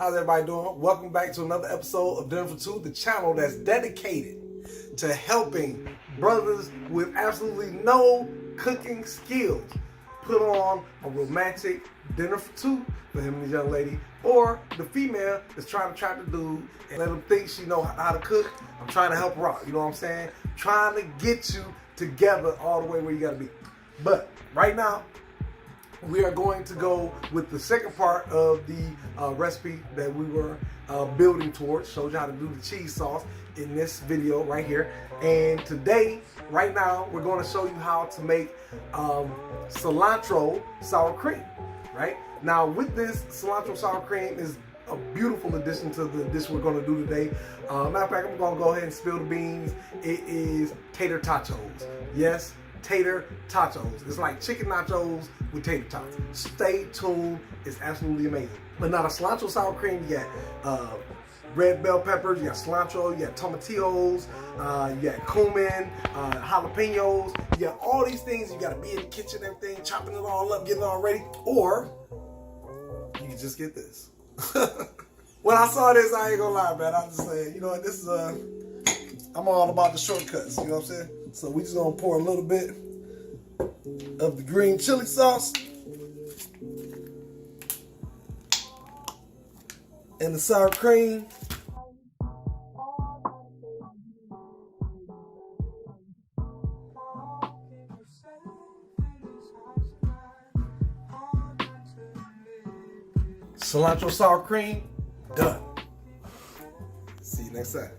How's everybody doing? Welcome back to another episode of Dinner for Two, the channel that's dedicated to helping brothers with absolutely no cooking skills put on a romantic dinner for two for him and his young lady, or the female that's trying to trap the dude and let him think she know how to cook. I'm trying to help her out, you know what I'm saying? Trying to get you together all the way where you gotta be. But right now, we are going to go with the second part of the recipe that we were building towards. Showed you how to do the cheese sauce in this video right here. And today, right now, we're going to show you how to make cilantro sour cream, right? Now, with this, cilantro sour cream is a beautiful addition to the dish we're going to do today. Matter of fact, I'm going to go ahead and spill the beans. It is tater tachos. Yes, tater tachos. It's like chicken nachos with tater tots. Stay tuned. It's absolutely amazing. But now the cilantro sour cream, you got red bell peppers, you got cilantro, you got tomatillos, you got cumin, jalapenos. You got all these things. You got to be in the kitchen, everything, chopping it all up, getting it all ready. Or you can just get this. When I saw this, I ain't gonna lie, man. I'm just saying, you know what, this is I'm all about the shortcuts, you know what I'm saying? So we just gonna pour a little bit of the green chili sauce and the sour cream. Cilantro sour cream, done. See you next time.